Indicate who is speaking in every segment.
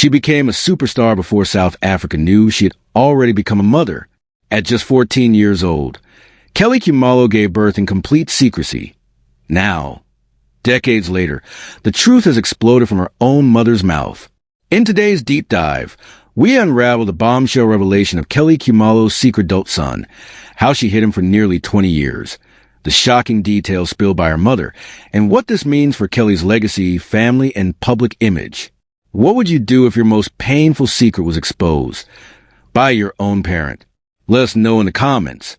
Speaker 1: She became a superstar before South Africa knew she had already become a mother. At just 14 years old, Kelly Khumalo gave birth in complete secrecy. Now, decades later, the truth has exploded from her own mother's mouth. In today's deep dive, we unravel the bombshell revelation of Kelly Khumalo's secret adult son, how she hid him for nearly 20 years, the shocking details spilled by her mother, and what this means for Kelly's legacy, family, and public image. What would you do if your most painful secret was exposed by your own parent? Let us know in the comments.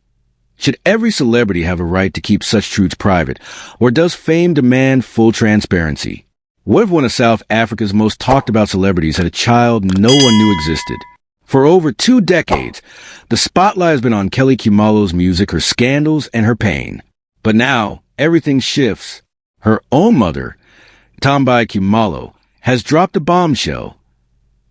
Speaker 1: Should every celebrity have a right to keep such truths private, or does fame demand full transparency? What if one of South Africa's most talked about celebrities had a child no one knew existed? For over 2 decades, the spotlight has been on Kelly Khumalo's music, her scandals, and her pain. But now, everything shifts. Her own mother, Ntombi Khumalo, has dropped a bombshell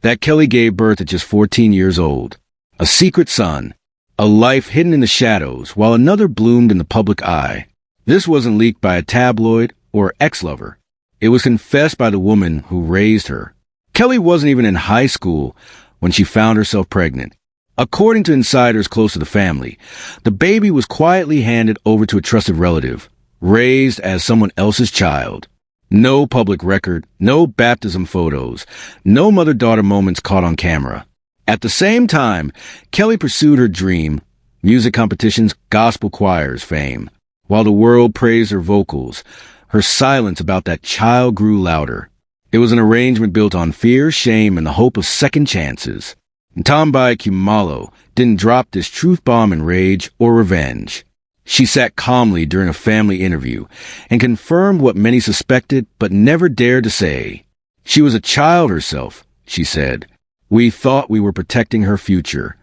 Speaker 1: that Kelly gave birth at just 14 years old. A secret son, a life hidden in the shadows, while another bloomed in the public eye. This wasn't leaked by a tabloid or ex-lover. It was confessed by the woman who raised her. Kelly wasn't even in high school when she found herself pregnant. According to insiders close to the family, the baby was quietly handed over to a trusted relative, raised as someone else's child. No public record, no baptism photos, no mother-daughter moments caught on camera. At the same time, Kelly pursued her dream, music competitions, gospel choirs fame. While the world praised her vocals, her silence about that child grew louder. It was an arrangement built on fear, shame, and the hope of second chances. Ntombi Khumalo didn't drop this truth bomb in rage or revenge. She sat calmly during a family interview and confirmed what many suspected but never dared to say. She was a child herself, she said. We thought we were protecting her future.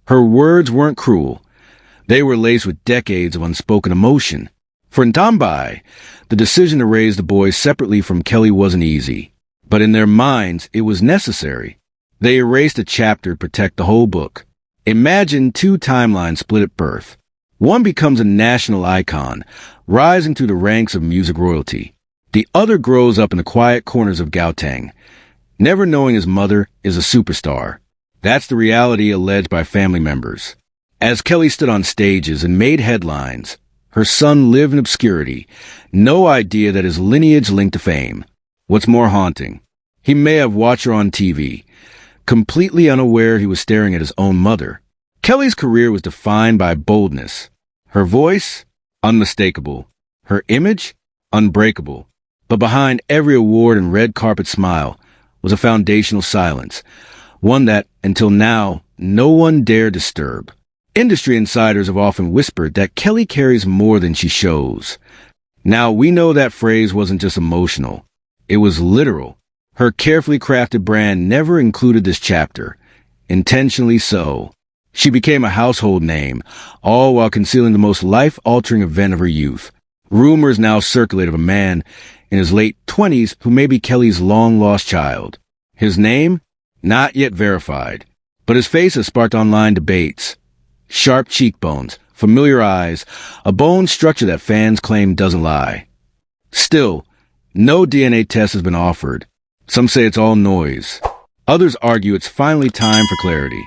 Speaker 1: Her words weren't cruel. They were laced with decades of unspoken emotion. For Ntombi, the decision to raise the boy separately from Kelly wasn't easy. But in their minds, it was necessary. They erased a chapter to protect the whole book. Imagine 2 timelines split at birth. One becomes a national icon, rising through the ranks of music royalty. The other grows up in the quiet corners of Gauteng, never knowing his mother is a superstar. That's the reality alleged by family members. As Kelly stood on stages and made headlines, her son lived in obscurity, no idea that his lineage linked to fame. What's more haunting, he may have watched her on TV, completely unaware he was staring at his own mother. Kelly's career was defined by boldness. Her voice, unmistakable. Her image, unbreakable. But behind every award and red carpet smile was a foundational silence, one that, until now, no one dared disturb. Industry insiders have often whispered that Kelly carries more than she shows. Now, we know that phrase wasn't just emotional. It was literal. Her carefully crafted brand never included this chapter. Intentionally so. She became a household name, all while concealing the most life-altering event of her youth. Rumors now circulate of a man in his late 20s who may be Kelly's long-lost child. His name? Not yet verified. But his face has sparked online debates. Sharp cheekbones, familiar eyes, a bone structure that fans claim doesn't lie. Still, no DNA test has been offered. Some say it's all noise. Others argue it's finally time for clarity.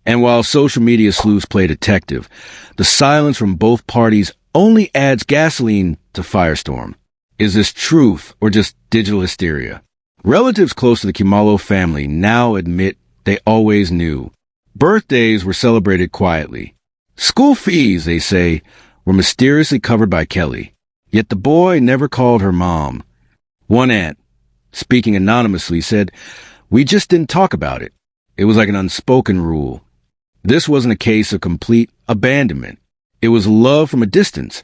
Speaker 1: And while social media sleuths play detective, the silence from both parties only adds gasoline to firestorm. Is this truth or just digital hysteria? Relatives close to the Khumalo family now admit they always knew. Birthdays were celebrated quietly. School fees, they say, were mysteriously covered by Kelly. Yet the boy never called her mom. One aunt, speaking anonymously, said, "We just didn't talk about it. It was like an unspoken rule." This wasn't a case of complete abandonment. It was love from a distance.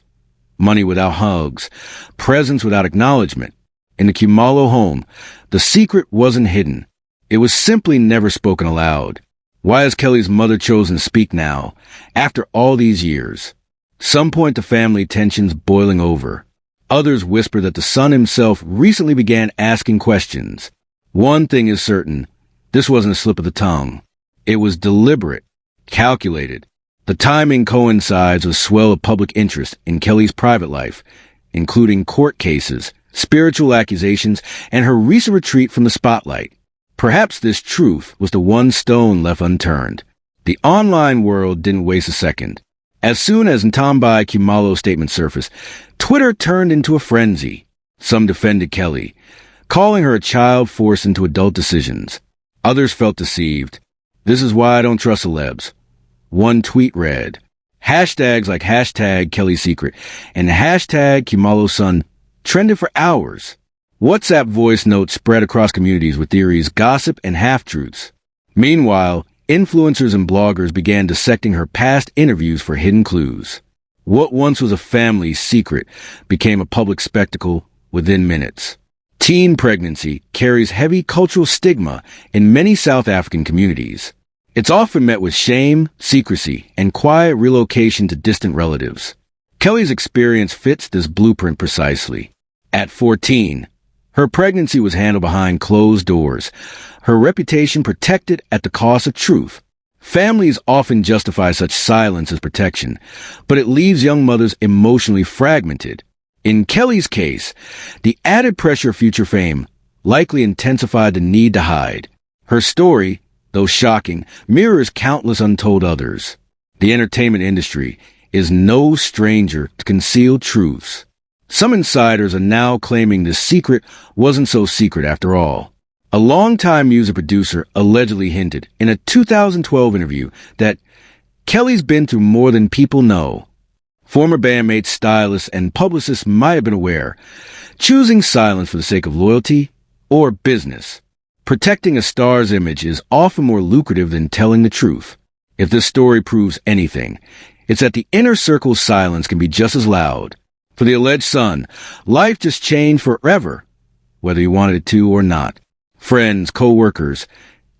Speaker 1: Money without hugs. Presence without acknowledgement. In the Khumalo home, the secret wasn't hidden. It was simply never spoken aloud. Why has Kelly's mother chosen to speak now, after all these years? Some point to family tensions boiling over. Others whisper that the son himself recently began asking questions. One thing is certain. This wasn't a slip of the tongue. It was deliberate. Calculated. The timing coincides with swell of public interest in Kelly's private life, including court cases, spiritual accusations, and her recent retreat from the spotlight. Perhaps this truth was the one stone left unturned. The online world didn't waste a second. As soon as Ntombi Khumalo's statement surfaced, Twitter turned into a frenzy. Some defended Kelly, calling her a child forced into adult decisions. Others felt deceived. This is why I don't trust celebs. One tweet read, hashtags like hashtag Kelly's Secret and hashtag Khumalo's son trended for hours. WhatsApp voice notes spread across communities with theories, gossip, and half-truths. Meanwhile, influencers and bloggers began dissecting her past interviews for hidden clues. What once was a family secret became a public spectacle within minutes. Teen pregnancy carries heavy cultural stigma in many South African communities. It's often met with shame, secrecy, and quiet relocation to distant relatives. Kelly's experience fits this blueprint precisely. At 14, her pregnancy was handled behind closed doors, her reputation protected at the cost of truth. Families often justify such silence as protection, but it leaves young mothers emotionally fragmented. In Kelly's case, the added pressure of future fame likely intensified the need to hide. Her story, though shocking, mirrors countless untold others. The entertainment industry is no stranger to concealed truths. Some insiders are now claiming this secret wasn't so secret after all. A longtime music producer allegedly hinted in a 2012 interview that Kelly's been through more than people know. Former bandmates, stylists, and publicists might have been aware, choosing silence for the sake of loyalty or business. Protecting a star's image is often more lucrative than telling the truth. If this story proves anything, it's that the inner circle's silence can be just as loud. For the alleged son, life just changed forever, whether he wanted it to or not. Friends, co-workers,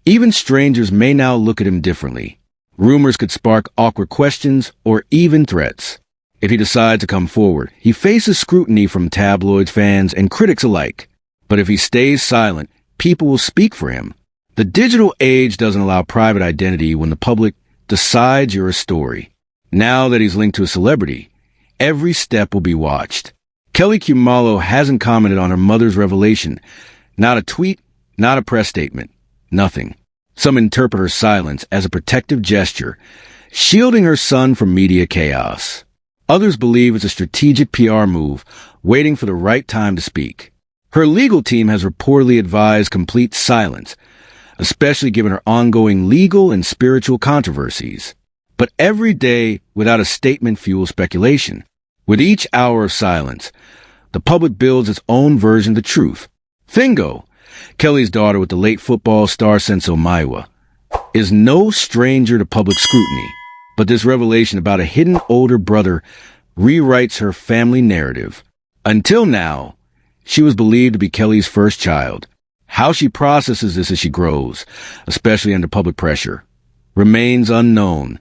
Speaker 1: even strangers may now look at him differently. Rumors could spark awkward questions or even threats. If he decides to come forward, he faces scrutiny from tabloids, fans, and critics alike. But if he stays silent, people will speak for him. The digital age doesn't allow private identity when the public decides you're a story. Now that he's linked to a celebrity, every step will be watched. Kelly Khumalo hasn't commented on her mother's revelation. Not a tweet, not a press statement, nothing. Some interpret her silence as a protective gesture, shielding her son from media chaos. Others believe it's a strategic PR move, waiting for the right time to speak. Her legal team has reportedly advised complete silence, especially given her ongoing legal and spiritual controversies. But every day without a statement fuels speculation. With each hour of silence, the public builds its own version of the truth. Thingo, Kelly's daughter with the late football star Senso Maiwa, is no stranger to public scrutiny, but this revelation about a hidden older brother rewrites her family narrative. Until now, she was believed to be Kelly's first child. How she processes this as she grows, especially under public pressure, remains unknown.